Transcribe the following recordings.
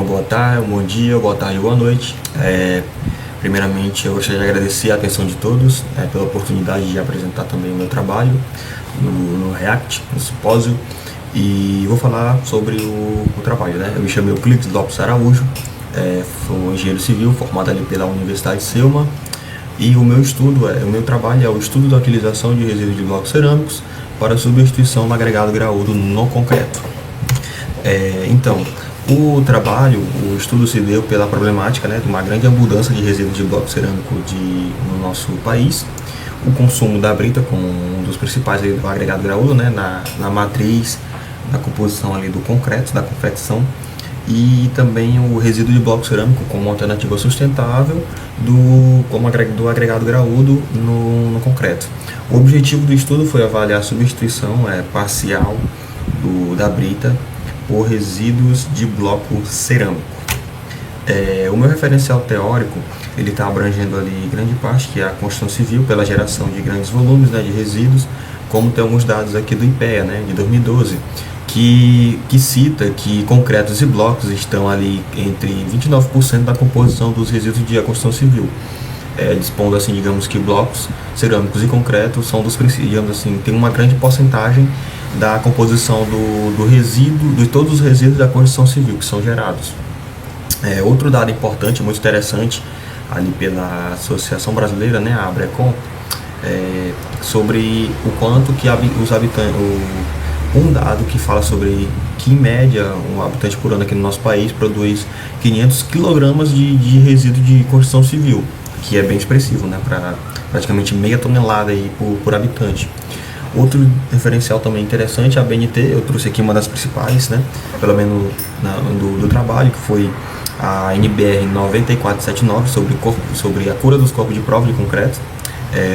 boa tarde, bom dia, boa tarde, boa noite. Primeiramente, eu gostaria de agradecer a atenção de todos pela oportunidade de apresentar também o meu trabalho no React, no simpósio, e vou falar sobre o trabalho, né? Eu me chamo Euclides Lopes Araújo, sou engenheiro civil formado ali pela Universidade Selma, e o meu trabalho é o estudo da utilização de resíduos de blocos cerâmicos para substituição do agregado graúdo no concreto. Então, o estudo se deu pela problemática, né, de uma grande abundância de resíduos de bloco cerâmico no nosso país, o consumo da brita como um dos principais do agregado graúdo, né, na matriz da composição ali do concreto, da confecção, e também o resíduo de bloco cerâmico como alternativa sustentável do agregado graúdo no concreto. O objetivo do estudo foi avaliar a substituição parcial da brita por resíduos de bloco cerâmico. O meu referencial teórico ele está abrangendo ali grande parte, que é a construção civil pela geração de grandes volumes, né, de resíduos, como tem alguns dados aqui do IPEA, né, de 2012, que cita que concretos e blocos estão ali entre 29% da composição dos resíduos de construção civil. Dispondo assim, digamos que blocos cerâmicos e concretos são digamos assim, tem uma grande porcentagem da composição do resíduo, de todos os resíduos da construção civil que são gerados. Outro dado importante, muito interessante, ali pela Associação Brasileira, né, a ABRECOM, sobre o quanto que os habitantes, um dado que fala sobre que em média um habitante por ano aqui no nosso país produz 500 kg de resíduo de construção civil, que é bem expressivo, né, para praticamente meia tonelada aí por habitante. Outro referencial também interessante, a BNT, eu trouxe aqui uma das principais, né, pelo menos do trabalho, que foi a NBR 9479 sobre a cura dos corpos de prova de concreto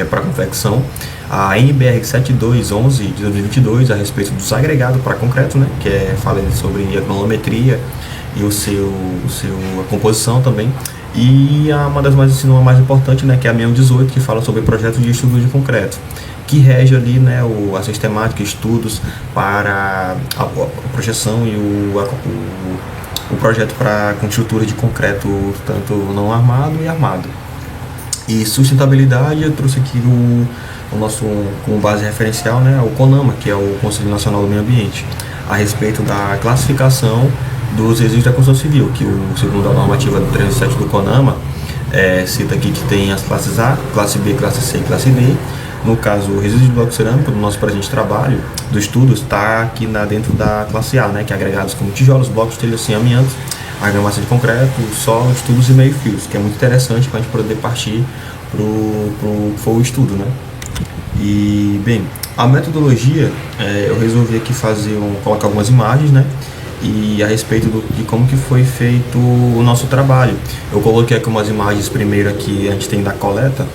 para confecção, a NBR 7211 de 2022 a respeito dos agregados para concreto, né, que fala sobre a granulometria e a composição também, e uma das mais importantes, né, que é a 618, que fala sobre projetos de estudo de concreto, que rege ali, né, a sistemática, estudos para a projeção e o projeto para com estrutura de concreto, tanto não armado e armado. E sustentabilidade, eu trouxe aqui o nosso como base referencial, né, o CONAMA, que é o Conselho Nacional do Meio Ambiente, a respeito da classificação dos resíduos da construção civil, que segundo a normativa do 307 do CONAMA, cita aqui que tem as classes A, classe B, classe C e classe D. No caso, o resíduo de bloco cerâmico, no nosso presente trabalho do estudo, está aqui dentro da classe A, né, que é agregados como tijolos, blocos, telhas sem amianto, argamassa de concreto, solos, tubos e meio-fios, que é muito interessante para a gente poder partir para o estudo, né. E, bem, a metodologia, eu resolvi aqui colocar algumas imagens, né, e a respeito de como que foi feito o nosso trabalho. Eu coloquei aqui umas imagens primeiro aqui, a gente tem da coleta,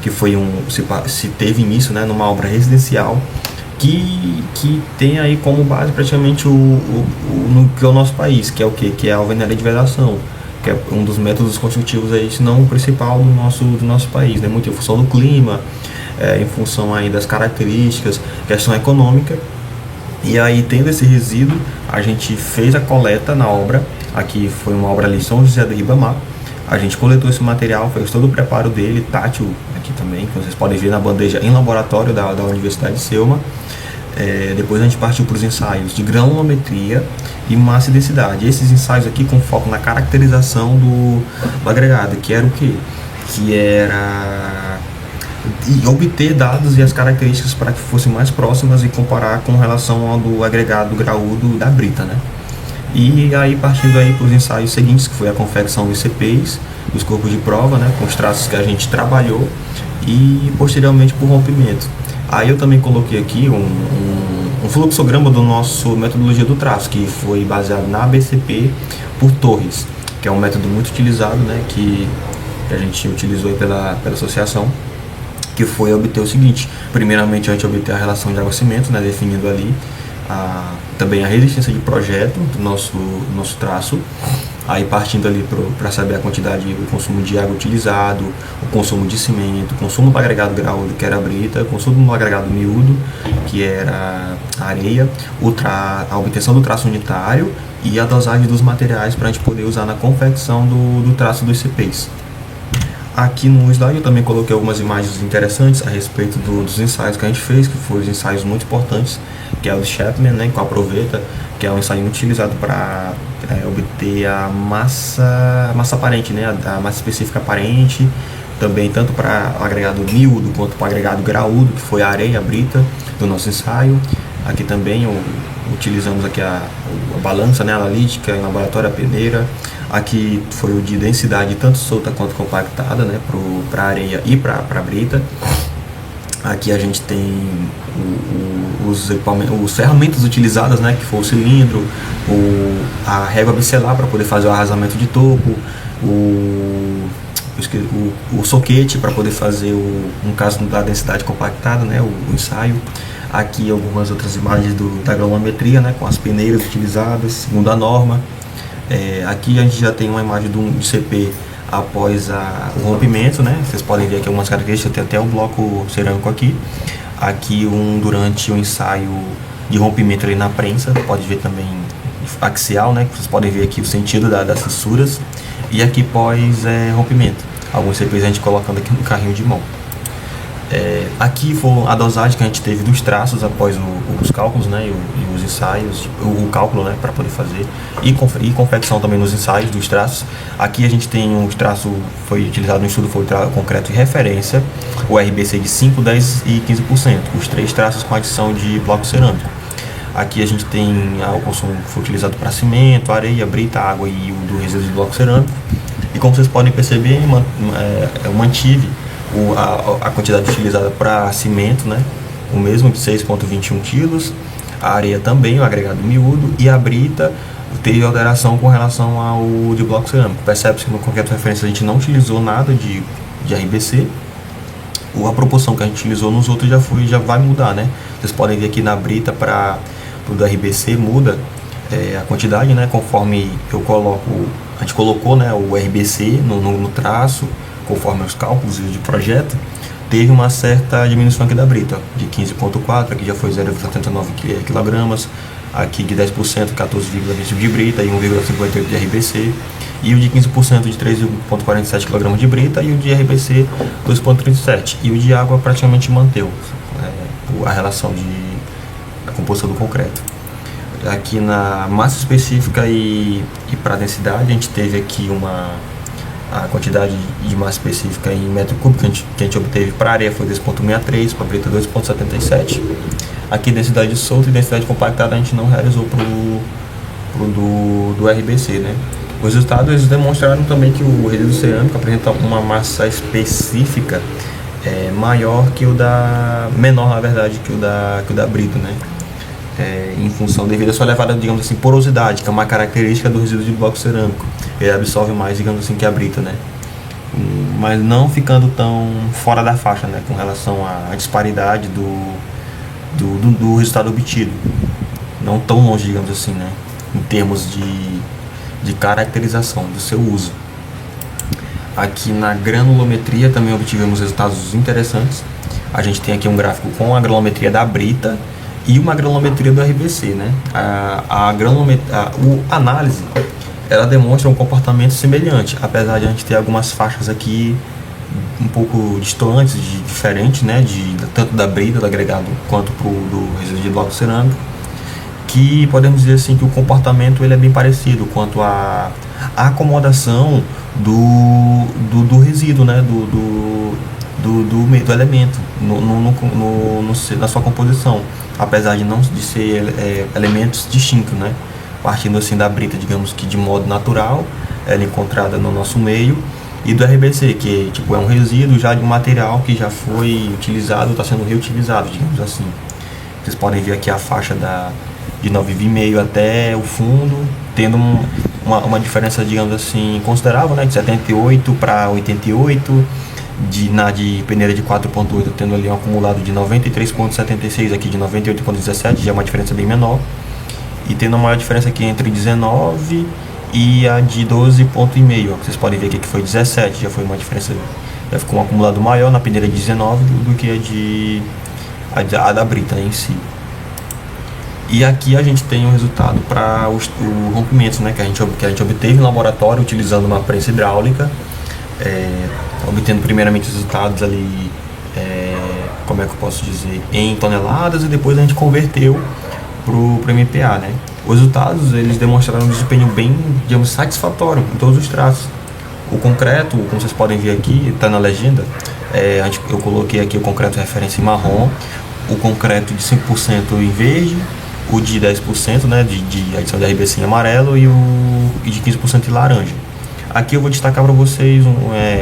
que foi se teve início, né, numa obra residencial que tem aí como base praticamente que é o nosso país, que é o quê? Que é a alvenaria de vedação, que é um dos métodos construtivos aí, se não o principal do nosso país, né, muito em função do clima, em função aí das características, questão econômica. E aí, tendo esse resíduo, a gente fez a coleta na obra. Aqui foi uma obra ali em São José do Ribamar. A gente coletou esse material, fez todo o preparo dele, tátil aqui também, que vocês podem ver na bandeja em laboratório da Universidade de Selma. Depois a gente partiu para os ensaios de granulometria e massa e densidade. Esses ensaios aqui com foco na caracterização do agregado, que era o quê? Que era obter dados e as características para que fossem mais próximas e comparar com relação ao do agregado graúdo da brita, né? E aí partindo aí para os ensaios seguintes, que foi a confecção dos CPs, dos corpos de prova, né, com os traços que a gente trabalhou, e posteriormente para o rompimento. Aí eu também coloquei aqui um fluxograma do nosso metodologia do traço, que foi baseado na ABCP por Torres, que é um método muito utilizado, né, que a gente utilizou pela associação, que foi obter o seguinte: primeiramente a gente obter a relação de água-cimento, né, definindo ali também a resistência de projeto do nosso traço, aí partindo ali para saber a quantidade, o consumo de água utilizado, o consumo de cimento, o consumo do agregado graúdo, que era a brita, o consumo do agregado miúdo, que era a areia, a obtenção do traço unitário e a dosagem dos materiais para a gente poder usar na confecção do traço dos CPs. Aqui no slide eu também coloquei algumas imagens interessantes a respeito dos ensaios que a gente fez, que foram ensaios muito importantes, que é o Chapman, né, que aproveita, que é um ensaio utilizado para obter a massa aparente, né, a massa específica aparente, também tanto para o agregado miúdo quanto para o agregado graúdo, que foi a areia, a brita do nosso ensaio. Aqui também utilizamos aqui a balança, né, analítica, em laboratório, a peneira. Aqui foi o de densidade tanto solta quanto compactada, né, para areia e para brita. Aqui a gente tem os ferramentas utilizadas, né, que foi o cilindro, a régua biselar para poder fazer o arrasamento de topo, o soquete para poder fazer, no caso da densidade compactada, né, o ensaio. Aqui algumas outras imagens da granulometria, né, com as peneiras utilizadas segundo a norma. Aqui a gente já tem uma imagem de CP após o rompimento, né? Vocês podem ver aqui algumas características, tem até o bloco cerâmico aqui. Aqui durante o ensaio de rompimento ali na prensa, pode ver também axial, né? Vocês podem ver aqui o sentido das fissuras. E aqui pós rompimento, alguns CPs a gente colocando aqui no carrinho de mão. Aqui foi a dosagem que a gente teve dos traços após os cálculos, né, e os ensaios, o cálculo, né, para poder fazer, e confecção também nos ensaios dos traços. Aqui a gente tem um traço, foi utilizado no estudo, foi o concreto de referência, o RBC de 5%, 10% e 15%, os 3 traços com adição de bloco cerâmico. Aqui a gente tem o consumo que foi utilizado para cimento, areia, brita, água e o do resíduo de bloco cerâmico. E como vocês podem perceber, eu mantive a quantidade utilizada para cimento, né, o mesmo de 6,21 kg, a areia também, o agregado miúdo, e a brita teve alteração com relação ao de bloco cerâmico. Percebe-se que no concreto de referência a gente não utilizou nada de RBC, a proporção que a gente utilizou nos outros já vai mudar, né? Vocês podem ver aqui na brita para o do RBC muda a quantidade, né, conforme a gente colocou, né, o RBC no traço, conforme os cálculos de projeto, teve uma certa diminuição aqui da brita, de 15,4, aqui já foi 0,79 kg, aqui de 10%, 14,20 de brita e 1,58 de RBC, e o de 15% de 3,47 kg de brita e o de RBC 2,37, e o de água praticamente manteve a relação da composição do concreto. Aqui na massa específica e para densidade, a gente teve aqui a quantidade de massa específica em metro cúbico que a gente obteve para areia foi 2,63, para brita 2,77. Aqui densidade solta e densidade compactada a gente não realizou do RBC, né? Os resultados eles demonstraram também que o resíduo cerâmico apresenta uma massa específica maior que menor na verdade que o da brita, né? Em função devido à sua elevada, digamos assim, porosidade, que é uma característica do resíduo de bloco cerâmico. Ele absorve mais, digamos assim, que a brita, né? Mas não ficando tão fora da faixa, né, com relação à disparidade do resultado obtido. Não tão longe, digamos assim, né, em termos de caracterização do seu uso. Aqui na granulometria também obtivemos resultados interessantes. A gente tem aqui um gráfico com a granulometria da brita e uma granulometria do RBC, né? A análise ela demonstra um comportamento semelhante, apesar de a gente ter algumas faixas aqui um pouco distantes, diferentes, né? Tanto da brita, do agregado, quanto do resíduo de bloco cerâmico, que podemos dizer assim que o comportamento ele é bem parecido quanto à acomodação do resíduo, né? Do elemento na sua composição, apesar de ser elementos distintos, né? Partindo assim da brita, digamos que de modo natural, ela é encontrada no nosso meio, e do RBC, que tipo, é um resíduo já de um material que já foi utilizado, está sendo reutilizado, digamos assim. Vocês podem ver aqui a faixa de 9,5 até o fundo, tendo uma diferença, digamos assim, considerável, né? De 78 para 88, de peneira de 4,8, tendo ali um acumulado de 93,76, aqui de 98,17, já é uma diferença bem menor. E tendo uma maior diferença aqui entre 19 e a de 12,5, vocês podem ver aqui que foi 17, já foi uma diferença, já ficou um acumulado maior na peneira de 19 do que a da brita em si. E aqui a gente tem um resultado para o rompimento, né, que a gente obteve no laboratório utilizando uma prensa hidráulica, obtendo primeiramente os resultados ali, como é que eu posso dizer, em toneladas, e depois a gente converteu pro MPa, né. Os resultados, eles demonstraram um desempenho bem, digamos, satisfatório em todos os traços. O concreto, como vocês podem ver aqui, está na legenda, eu coloquei aqui o concreto referência em marrom, o concreto de 5% em verde, o de 10%, né, de adição de RBC em amarelo e o de 15% em laranja. Aqui eu vou destacar para vocês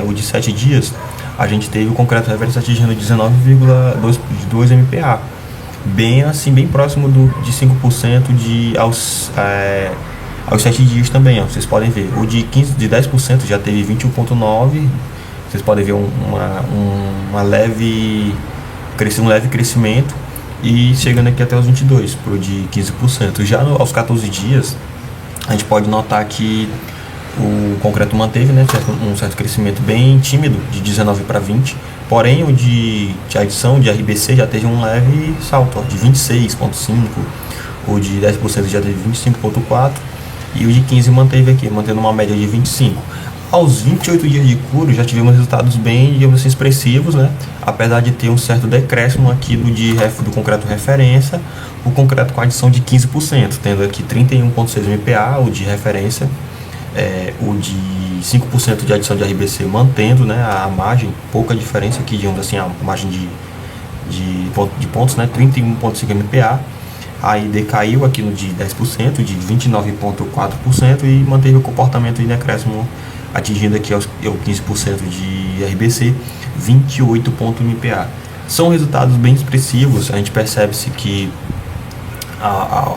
o de 7 dias, a gente teve o concreto referência atingindo 19,2 MPa, bem assim, bem próximo de 5% aos 7 dias também, ó, vocês podem ver. O de 10% já teve 21,9, vocês podem ver um leve crescimento, e chegando aqui até os 22, pro de 15%. Já aos 14 dias, a gente pode notar que o concreto manteve, né, um certo crescimento bem tímido, de 19 para 20, porém o de adição de RBC já teve um leve salto, ó, de 26,5, o de 10% já teve 25,4, e o de 15 mantendo uma média de 25. Aos 28 dias de curo já tivemos resultados bem, digamos assim, expressivos, né? Apesar de ter um certo decréscimo aqui do concreto referência, o concreto com adição de 15%, tendo aqui 31,6 MPa, o de referência, o de 5% de adição de RBC mantendo, né, a margem, pouca diferença aqui, digamos assim, a margem de pontos, né, 31,5 MPa. Aí decaiu aqui no de 10%, de 29,4%, e manteve o comportamento de decréscimo, atingindo aqui aos 15% de RBC, 28 MPa. São resultados bem expressivos. A gente percebe-se que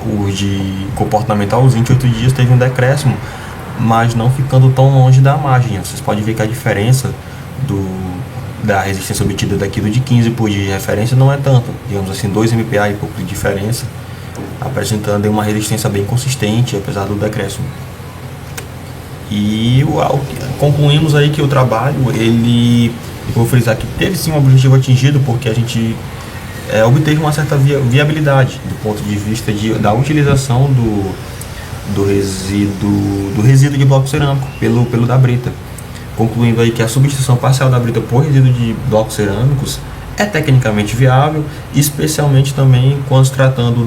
o de comportamento aos 28 dias teve um decréscimo, mas não ficando tão longe da margem. Vocês podem ver que a diferença da resistência obtida daqui do de 15 por de referência não é tanto, digamos assim, 2 MPa e pouco de diferença, apresentando uma resistência bem consistente, apesar do decréscimo. E concluímos aí que o trabalho, vou frisar que teve sim um objetivo atingido, porque a gente obteve uma certa viabilidade do ponto de vista da utilização do resíduo de bloco cerâmico pelo da brita, concluindo aí que a substituição parcial da brita por resíduo de blocos cerâmicos é tecnicamente viável, especialmente também quando se tratando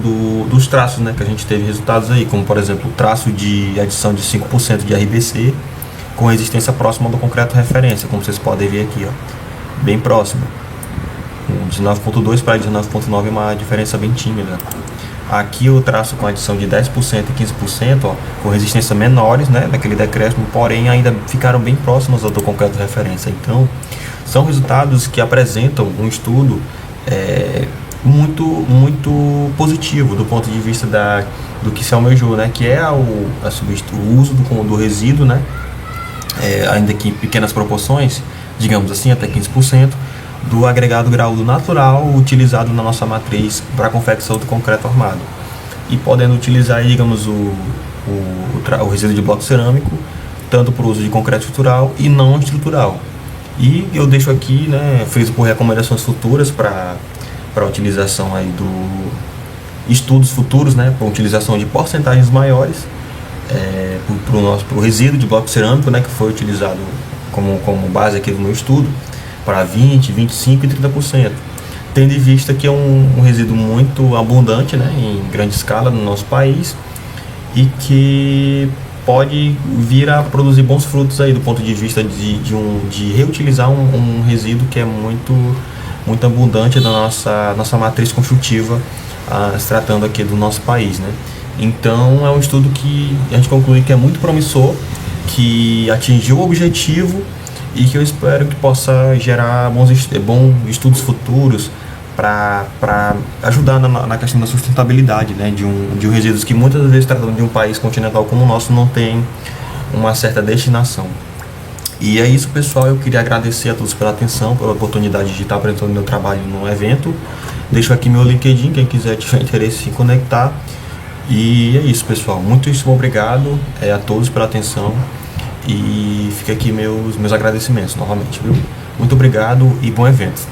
dos traços, né, que a gente teve resultados aí, como por exemplo o traço de adição de 5% de RBC com resistência próxima do concreto referência, como vocês podem ver aqui, ó, bem próximo, 19,2 para 19,9 é uma diferença bem tímida. Aqui o traço com adição de 10% e 15%, ó, com resistência menores, né, daquele decréscimo, porém ainda ficaram bem próximos ao do concreto referência. Então, são resultados que apresentam um estudo muito positivo do ponto de vista do que se almejou, né, que é o uso do resíduo, né, ainda que em pequenas proporções, digamos assim, até 15%, do agregado graúdo natural utilizado na nossa matriz para a confecção do concreto armado, e podendo utilizar, digamos, o resíduo de bloco cerâmico tanto para o uso de concreto estrutural e não estrutural. E eu deixo aqui, né, friso por recomendações futuras para a utilização aí estudos futuros, né, para utilização de porcentagens maiores para o resíduo de bloco cerâmico, né, que foi utilizado como base aqui do meu estudo, para 20%, 25% e 30%, tendo em vista que é um resíduo muito abundante, né, em grande escala no nosso país, e que pode vir a produzir bons frutos aí do ponto de vista de reutilizar um resíduo que é muito abundante da nossa matriz construtiva, se tratando aqui do nosso país, né. Então é um estudo que a gente conclui que é muito promissor, que atingiu o objetivo, e que eu espero que possa gerar bons estudos futuros para ajudar na questão da sustentabilidade, né, de um resíduos que muitas vezes, tratando de um país continental como o nosso, não tem uma certa destinação. E é isso, pessoal. Eu queria agradecer a todos pela atenção, pela oportunidade de estar apresentando meu trabalho no evento. Deixo aqui meu LinkedIn, quem quiser tiver interesse em se conectar. E é isso, pessoal. Muitíssimo obrigado a todos pela atenção. E fica aqui meus agradecimentos novamente, viu? Muito obrigado e bom evento.